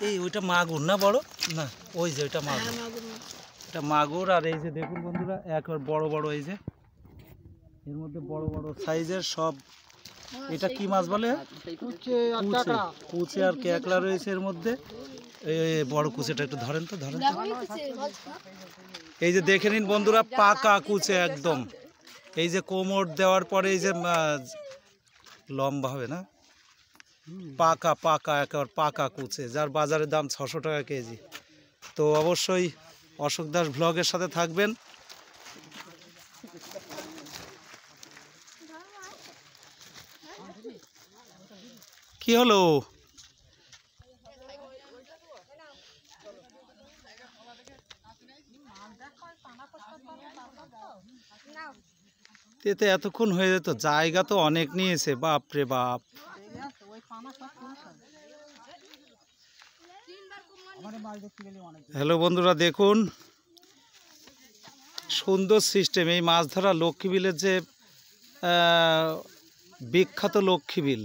এই ওইটা মাগুর না বড় না, ওই যে ওইটা মাগুর, এটা মাগুর। আর এই যে দেখুন বন্ধুরা, একবার বড় বড়, এই যে এর মধ্যে বড় বড় সাইজের সব। এটা কি মাছ বলে? কুচে আর ক্যাকড়া রয়েছে এর মধ্যে। এই বড় কুচেটা একটু ধরেন তো, ধরেন তো। এই যে দেখে নিন বন্ধুরা, পাকা কুচে একদম। এই যে কোমর দেওয়ার পরে এই যে লম্বা হবে না, পাকা পাকা একেবারে পাকা কুচে, যার বাজারের দাম 600 টাকা কেজি। তো অবশ্যই অশোক দাস ব্লগের সাথে থাকবেন। কি হলো? এতে এতক্ষণ হয়ে যেত, জায়গা তো অনেক নিয়েছে, বাপরে বাপ। হ্যালো বন্ধুরা, দেখুন সুন্দর সিস্টেম। এই মাছ ধরা লক্ষ্মীবিলের যে বিখ্যাত লক্ষ্মীবিল,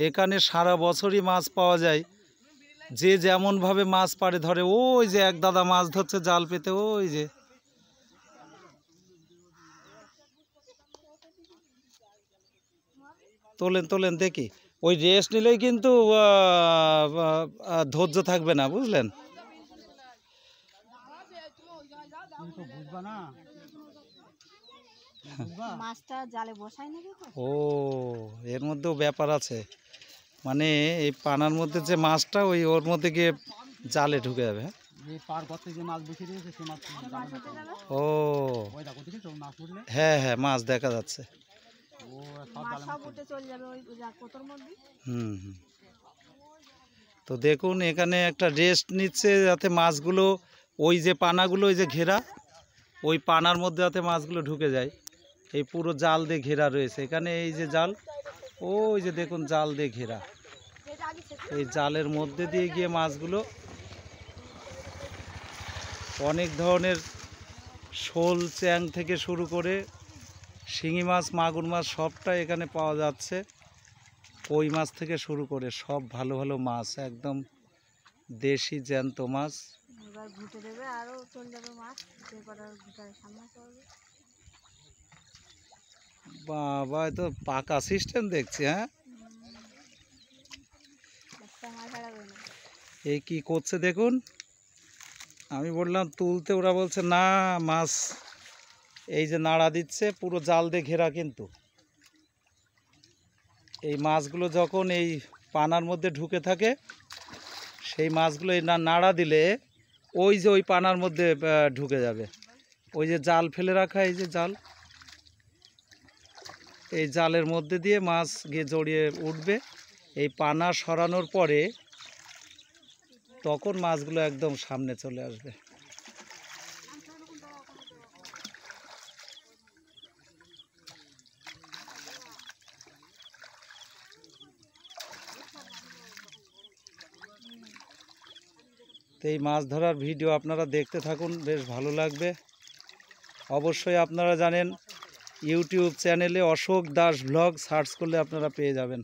এখানে সারা বছরই মাছ পাওয়া যায়। যে যেমনভাবে মাছ পাড়ে ধরে। ওই যে এক দাদা মাছ ধরছে জাল পেতে, ওই যে তোলেন তোলেন দেখি। ওই রেস্ট নিলেই কিন্তু ধৈর্য থাকবে না, বুঝলেন? ও, এর মধ্যেও ব্যাপার আছে। মানে এই পানার মধ্যে যে মাছটা, ওই ওর মধ্যে গিয়ে জালে ঢুকে যাবে। ও হ্যাঁ হ্যাঁ, মাছ দেখা যাচ্ছে। হুম হুম। তো দেখুন এখানে একটা রেস্ট নিচ্ছে, যাতে মাছগুলো, ওই যে পানাগুলো, ওই যে ঘেরা, ওই পানার মধ্যে যাতে মাছগুলো ঢুকে যায়। এই পুরো জাল দিয়ে ঘেরা রয়েছে এখানে। এই যে জাল, ওই যে দেখুন জাল দিয়ে ঘেরা। এই জালের মধ্যে দিয়ে গিয়ে মাছগুলো, অনেক ধরনের শোল চ্যাং থেকে শুরু করে শিঙি মাছ, মাগুর মাছ সবটা এখানে পাওয়া যাচ্ছে। কই মাছ থেকে শুরু করে সব ভালো ভালো মাছ, একদম দেশি জ্যান্ত মাছ। বাবা, এ তো পাকা সিস্টেম দেখছি। হ্যাঁ, এই কি করছে দেখুন। আমি বললাম তুলতে, ওরা বলছে না, মাছ এই যে নাড়া দিচ্ছে, পুরো জাল দিয়ে ঘেরা। কিন্তু এই মাছগুলো যখন এই পানার মধ্যে ঢুকে থাকে, সেই মাছগুলো এই নাড়া দিলে ওই যে ওই পানার মধ্যে ঢুকে যাবে। ওই যে জাল ফেলে রাখা, এই যে জাল, এই জালের মধ্যে দিয়ে মাছ গিয়ে জড়িয়ে উঠবে। এই পানা সরানোর পরে তখন মাছগুলো একদম সামনে চলে আসবে। তো এই মাছ ধরার ভিডিও আপনারা দেখতে থাকুন, বেশ ভালো লাগবে। অবশ্যই আপনারা জানেন, ইউটিউব চ্যানেলে অশোক দাস ব্লগ সার্চ করলে আপনারা পেয়ে যাবেন।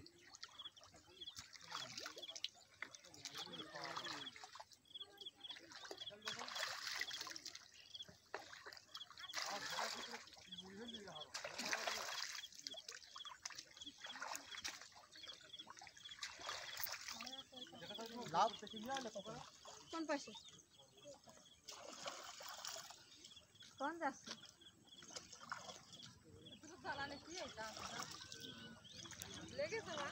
কোন পাশে কোন যাচ্ছে? লেগেছে না?